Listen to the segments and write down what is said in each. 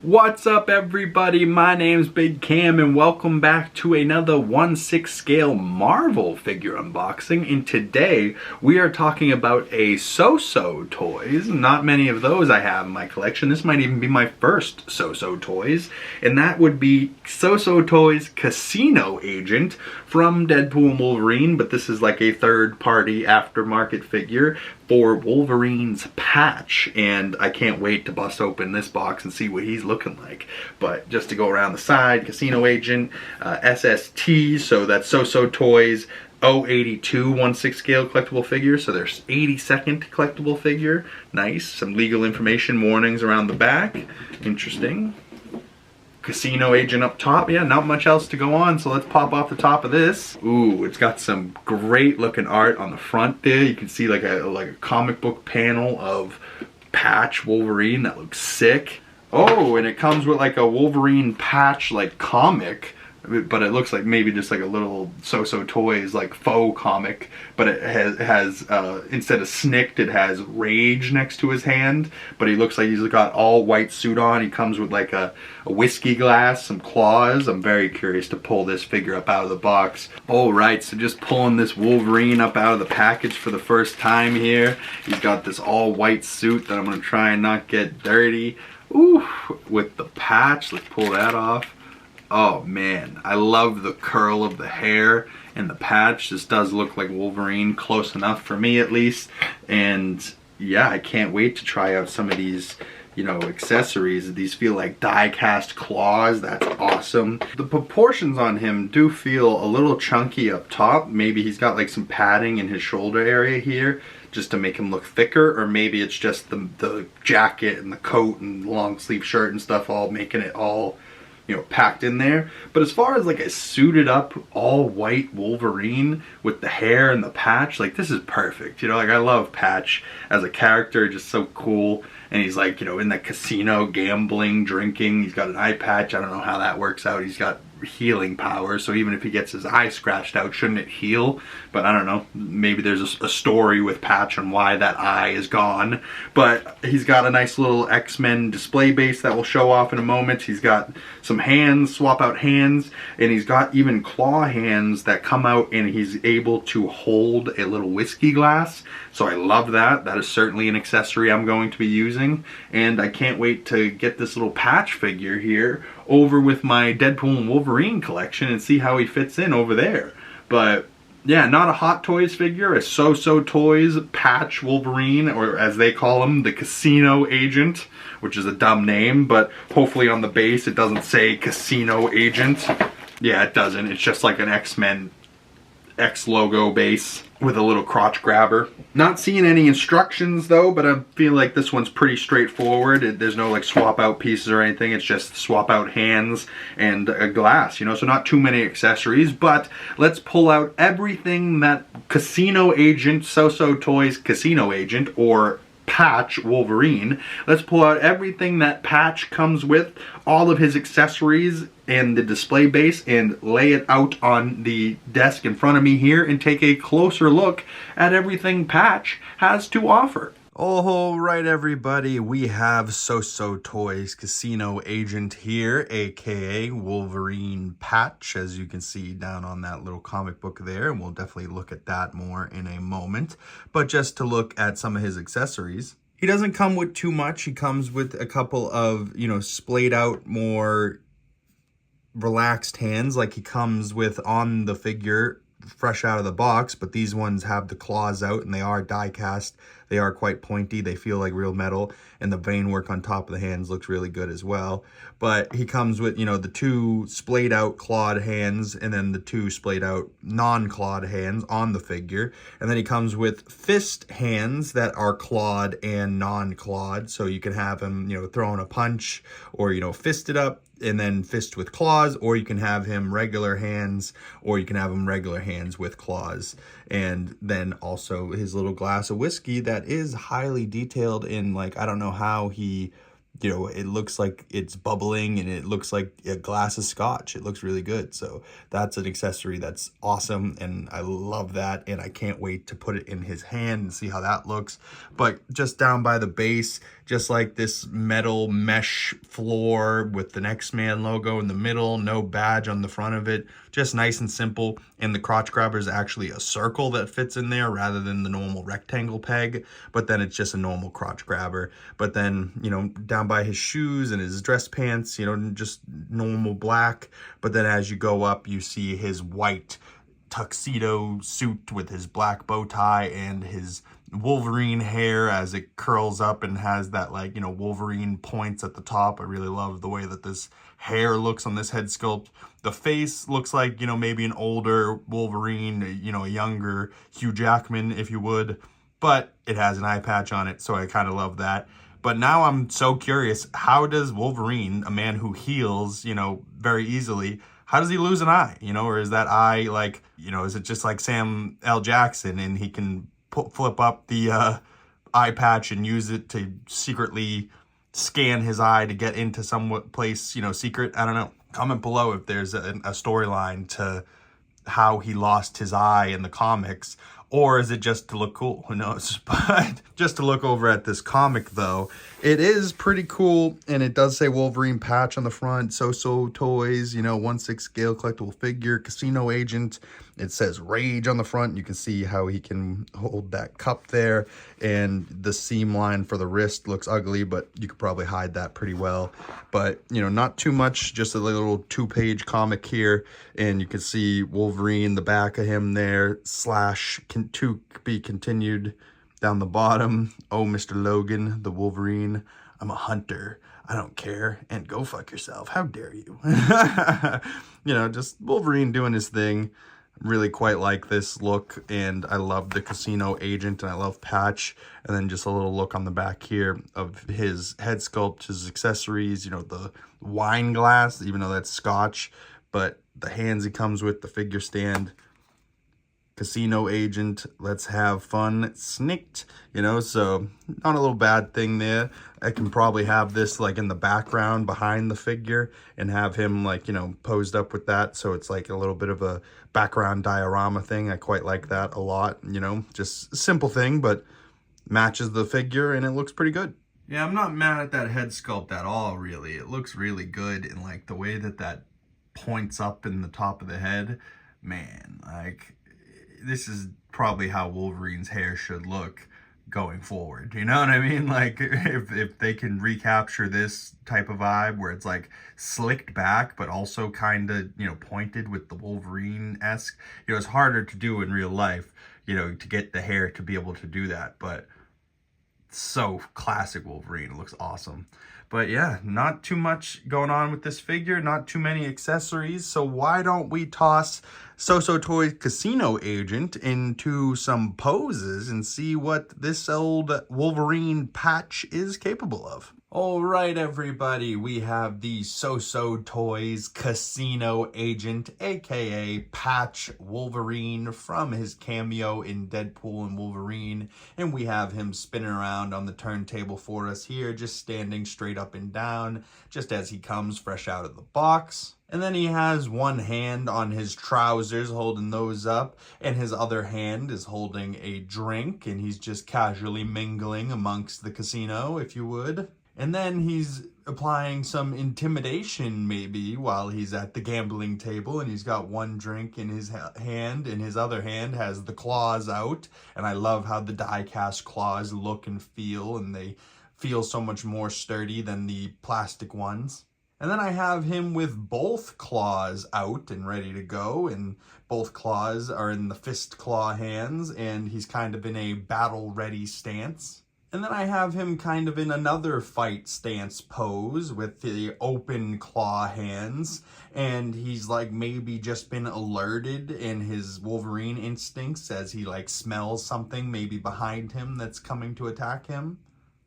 What's up everybody, my name's Big Cam and welcome back to another 1/6 scale Marvel figure unboxing. And today we are talking about a SooSoo toys. Not many of those I have in my collection. This might even be my first SooSoo toys. And that would be SooSoo Toys Casino Agent from Deadpool and Wolverine. But this is like a third party aftermarket figure for Wolverine's patch, and I can't wait to bust open this box and see what he's looking like. But just to go around the side, Casino Agent, SST, so that's SooSoo Toys 082 1/6 scale collectible figure, so there's 82nd collectible figure. Nice. Some legal information warnings around the back. Interesting. Casino Agent up top. Yeah, not much else to go on, so let's pop off the top of this. Ooh, it's got some great looking art on the front there. You can see like a comic book panel of Patch Wolverine. That looks sick. Oh, and it comes with like a Wolverine patch like comic, but it looks like maybe just like a little SooSoo Toys like faux comic, but it has instead of snicked, it has rage next to his hand, but he looks like he's got all white suit on. He comes with like a whiskey glass, some claws. I'm very curious to pull this figure up out of the box. All right, so just pulling this Wolverine up out of the package for the first time here. He's got this all white suit that I'm gonna try and not get dirty. Ooh, with the patch, let's pull that off. Oh man, I love the curl of the hair and the patch. This does look like Wolverine, close enough for me at least. And yeah, I can't wait to try out some of these, you know, accessories. These feel like die-cast claws. That's awesome. The proportions on him do feel a little chunky up top. Maybe he's got like some padding in his shoulder area here just to make him look thicker, or maybe it's just the jacket and the coat and long sleeve shirt and stuff all making it all, you know, packed in there. But as far as like a suited up all white Wolverine with the hair and the patch, like this is perfect. You know, like I love Patch as a character, just so cool. And he's like, you know, in the casino gambling, drinking. He's got an eye patch. I don't know how that works out. He's got healing power, so even if he gets his eye scratched out, shouldn't it heal? But I don't know, maybe there's a story with Patch on why that eye is gone. But he's got a nice little X-Men display base that we'll show off in a moment. He's got some hands, swap out hands, and he's got even claw hands that come out, and he's able to hold a little whiskey glass. So I love that. That is certainly an accessory I'm going to be using, and I can't wait to get this little Patch figure here over with my Deadpool and Wolverine collection and see how he fits in over there. But yeah, not a Hot Toys figure, a SooSoo Toys Patch Wolverine, or as they call him, the Casino Agent, which is a dumb name, but hopefully on the base it doesn't say Casino Agent. Yeah, it doesn't. It's just like an X-Men X logo base with a little crotch grabber. Not seeing any instructions though, but I feel like this one's pretty straightforward. There's no like swap out pieces or anything. It's just swap out hands and a glass, you know, so not too many accessories. But let's pull out everything that Casino Agent, SooSoo Toys Casino Agent, or Patch Wolverine. Let's pull out everything that Patch comes with, all of his accessories and the display base, and lay it out on the desk in front of me here and take a closer look at everything Patch has to offer. All right, everybody, we have SooSoo Toys Casino Agent here, aka Wolverine Patch, as you can see down on that little comic book there, and we'll definitely look at that more in a moment. But just to look at some of his accessories, he doesn't come with too much. He comes with a couple of, you know, splayed out, more relaxed hands like he comes with on the figure fresh out of the box, but these ones have the claws out and they are die cast. They are quite pointy. They feel like real metal, and the vein work on top of the hands looks really good as well. But he comes with, you know, the two splayed out clawed hands and then the two splayed out non-clawed hands on the figure. And then he comes with fist hands that are clawed and non-clawed, so you can have him, you know, throwing a punch, or, you know, fisted up and then fist with claws, or you can have him regular hands, or you can have him regular hands with claws. And then also his little glass of whiskey that is highly detailed in, like, I don't know how he, you know, it looks like it's bubbling and it looks like a glass of scotch. It looks really good. So that's an accessory that's awesome, and I love that, and I can't wait to put it in his hand and see how that looks. But just down by the base, just like this metal mesh floor with the X-Man logo in the middle, no badge on the front of it, just nice and simple. And the crotch grabber is actually a circle that fits in there rather than the normal rectangle peg, but then it's just a normal crotch grabber. But then, you know, down by his shoes and his dress pants, you know, just normal black. But then as you go up, you see his white tuxedo suit with his black bow tie and his Wolverine hair as it curls up and has that, like, you know, Wolverine points at the top. I really love the way that this hair looks on this head sculpt. The face looks like, you know, maybe an older Wolverine, you know, a younger Hugh Jackman, if you would, but it has an eye patch on it, so I kind of love that. But now I'm so curious, how does Wolverine, a man who heals, you know, very easily, how does he lose an eye, you know? Or is that eye like, you know, is it just like Sam L. Jackson and he can flip up the eye patch and use it to secretly scan his eye to get into some place, you know, secret? I don't know. Comment below if there's a storyline to how he lost his eye in the comics, or is it just to look cool? Who knows? But just to look over at this comic, though, it is pretty cool, and it does say Wolverine patch on the front, SooSoo toys, you know, 1/6 scale collectible figure, casino agent. It says Rage on the front. You can see how he can hold that cup there, and the seam line for the wrist looks ugly, but you could probably hide that pretty well. But, you know, not too much, just a little 2-page comic here, and you can see Wolverine, the back of him there, slash to be continued down the bottom. Oh, Mr. Logan, the Wolverine, I'm a hunter. I don't care. And go fuck yourself. How dare you? You know, just Wolverine doing his thing. Really quite like this look, and I love the casino agent, and I love patch. And then just a little look on the back here of his head sculpt, his accessories, you know, the wine glass, even though that's scotch, but the hands he comes with, the figure stand, casino agent, let's have fun, snicked, you know, so not a little bad thing there. I can probably have this like in the background behind the figure and have him, like, you know, posed up with that, so it's like a little bit of a background diorama thing. I quite like that a lot, you know, just a simple thing, but matches the figure and it looks pretty good. Yeah, I'm not mad at that head sculpt at all, really. It looks really good, and like the way that that points up in the top of the head, man, like, this is probably how Wolverine's hair should look going forward. You know what I mean? Like, if they can recapture this type of vibe where it's like slicked back, but also kind of, you know, pointed with the Wolverine-esque, you know, it's harder to do in real life, you know, to get the hair to be able to do that. But so classic Wolverine. It looks awesome. But yeah, not too much going on with this figure, not too many accessories, so why don't we toss SooSoo Toys Casino Agent into some poses and see what this old Wolverine patch is capable of. All right, everybody, we have the SooSoo Toys Casino Agent, aka Patch Wolverine, from his cameo in Deadpool and Wolverine, and we have him spinning around on the turntable for us here, just standing straight up and down, just as he comes fresh out of the box. And then he has one hand on his trousers holding those up, and his other hand is holding a drink, and he's just casually mingling amongst the casino, if you would. And then he's applying some intimidation, maybe, while he's at the gambling table, and he's got one drink in his hand, and his other hand has the claws out. And I love how the die-cast claws look and feel, and they feel so much more sturdy than the plastic ones. And then I have him with both claws out and ready to go, and both claws are in the fist claw hands, and he's kind of in a battle-ready stance. And then I have him kind of in another fight stance pose with the open claw hands, and he's like maybe just been alerted in his Wolverine instincts as he like smells something maybe behind him that's coming to attack him.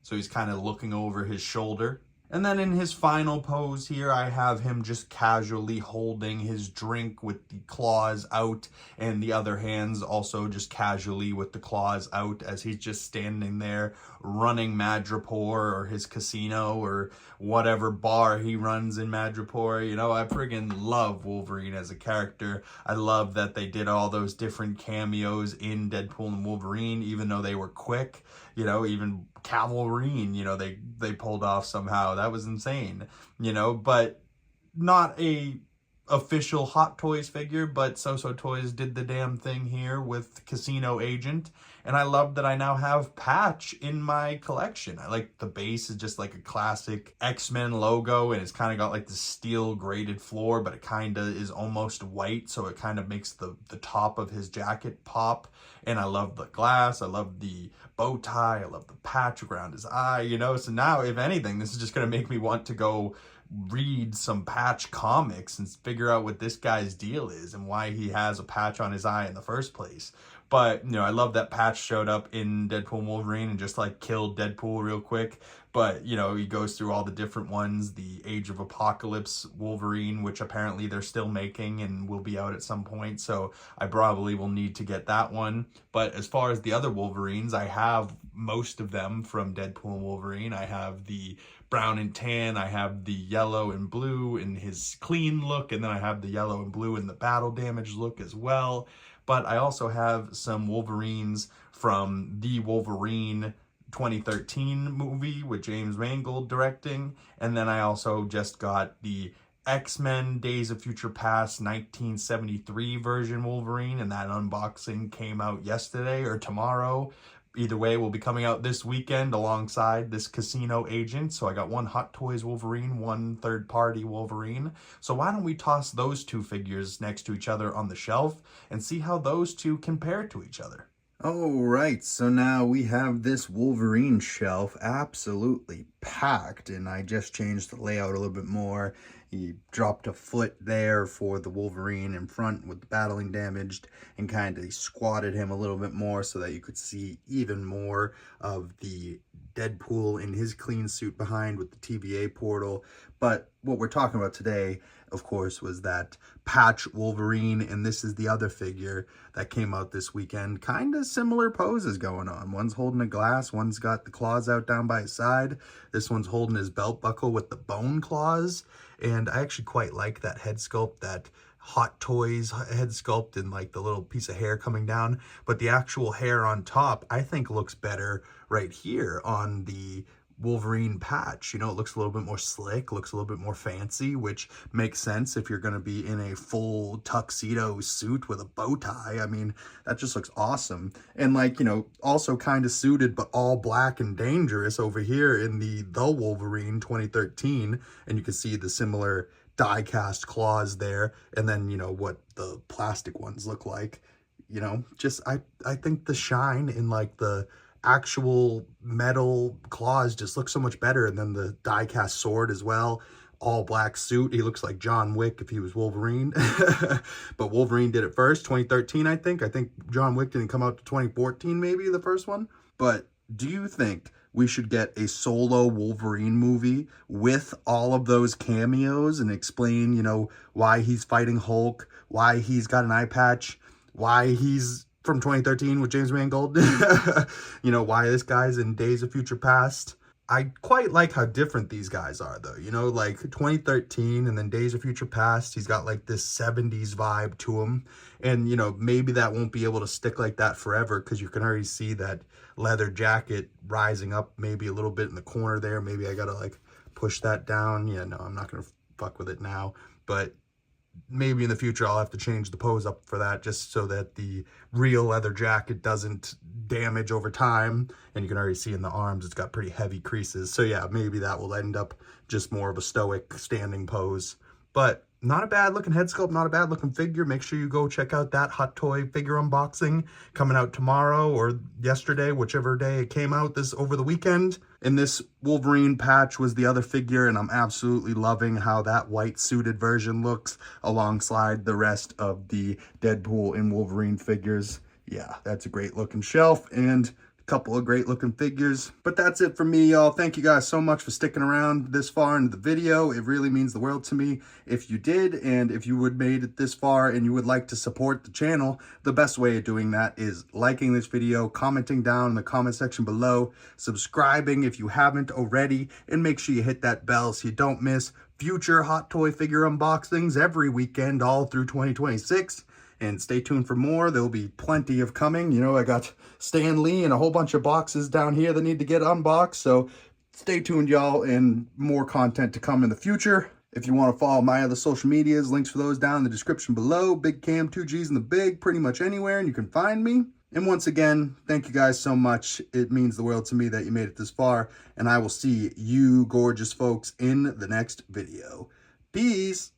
So he's kind of looking over his shoulder. And then in his final pose here, I have him just casually holding his drink with the claws out, and the other hands also just casually with the claws out, as he's just standing there running Madripoor or his casino or whatever bar he runs in Madripoor. You know, I friggin' love Wolverine as a character. I love that they did all those different cameos in Deadpool and Wolverine, even though they were quick. you know, even Wolverine, you know, they pulled off somehow. That was insane, you know, but not a official Hot Toys figure, but SooSoo Toys did the damn thing here with Casino Agent, and I love that I now have Patch in my collection. I like the base is just like a classic X-Men logo, and it's kind of got like the steel graded floor, but it kind of is almost white, so it kind of makes the top of his jacket pop. And I love the glass, I love the bow tie, I love the patch around his eye, you know. So now, if anything, this is just going to make me want to go read some Patch comics and figure out what this guy's deal is and why he has a patch on his eye in the first place. But, you know, I love that Patch showed up in Deadpool and Wolverine and just like killed Deadpool real quick. But, you know, he goes through all the different ones, the Age of Apocalypse Wolverine, which apparently they're still making and will be out at some point. So I probably will need to get that one. But as far as the other Wolverines, I have most of them from Deadpool and Wolverine. I have the brown and tan, I have the yellow and blue in his clean look, and then I have the yellow and blue in the battle damage look as well. But I also have some Wolverines from the Wolverine 2013 movie with James Mangold directing, and then I also just got the X-Men Days of Future Past 1973 version Wolverine, and that unboxing came out yesterday or tomorrow. Either way, will be coming out this weekend alongside this Casino Agent. So I got one Hot Toys Wolverine, one third-party Wolverine. So why don't we toss those two figures next to each other on the shelf and see how those two compare to each other. Alright, so now we have this Wolverine shelf absolutely packed, and I just changed the layout a little bit more. He dropped a foot there for the Wolverine in front with the battling damaged, and kind of squatted him a little bit more so that you could see even more of the Deadpool in his clean suit behind with the TVA portal. But what we're talking about today, of course, was that Patch Wolverine, and this is the other figure that came out this weekend. Kind of similar poses going on. One's holding a glass, one's got the claws out down by his side. This one's holding his belt buckle with the bone claws, and I actually quite like that head sculpt, that Hot Toys head sculpt, and like the little piece of hair coming down. But the actual hair on top, I think, looks better right here on the Wolverine Patch. You know, it looks a little bit more slick, looks a little bit more fancy, which makes sense if you're going to be in a full tuxedo suit with a bow tie. I mean, that just looks awesome. And like, you know, also kind of suited, but all black and dangerous over here in the Wolverine 2013. And you can see the similar die-cast claws there, and then, you know, what the plastic ones look like. You know, just I think the shine in like the actual metal claws just look so much better, and then the die-cast sword as well. All black suit, he looks like John Wick if he was Wolverine. But Wolverine did it first, 2013 I think John Wick didn't come out to 2014, maybe the first one. But do you think we should get a solo Wolverine movie with all of those cameos and explain, you know, why he's fighting Hulk, why he's got an eye patch, why he's from 2013 with James Mangold, you know, why this guy's in Days of Future Past? I quite like how different these guys are, though. You know, like 2013 and then Days of Future Past, he's got like this 70s vibe to him. And, you know, maybe that won't be able to stick like that forever, because you can already see that leather jacket rising up maybe a little bit in the corner there. Maybe I gotta like push that down. Yeah, no, I'm not gonna fuck with it now. But maybe in the future I'll have to change the pose up for that, just so that the real leather jacket doesn't damage over time. And you can already see in the arms it's got pretty heavy creases, so yeah, maybe that will end up just more of a stoic standing pose. But not a bad looking head sculpt, not a bad looking figure. Make sure you go check out that Hot Toy figure unboxing coming out tomorrow or yesterday, whichever day it came out this over the weekend. And this Wolverine Patch was the other figure, and I'm absolutely loving how that white suited version looks alongside the rest of the Deadpool and Wolverine figures. Yeah, that's a great looking shelf and couple of great looking figures. But that's it for me, y'all. Thank you guys so much for sticking around this far into the video. It really means the world to me if you did, and if you would made it this far and you would like to support the channel, the best way of doing that is liking this video, commenting down in the comment section below, subscribing if you haven't already, and make sure you hit that bell so you don't miss future Hot Toy figure unboxings every weekend all through 2026. and stay tuned for more. There'll be plenty of coming. You know, I got Stan Lee and a whole bunch of boxes down here that need to get unboxed, so stay tuned, y'all, and more content to come in the future. If you want to follow my other social medias, links for those down in the description below. Big Cam, 2Gs in the Big, pretty much anywhere, and you can find me. And once again, thank you guys so much. It means the world to me that you made it this far, and I will see you gorgeous folks in the next video. Peace!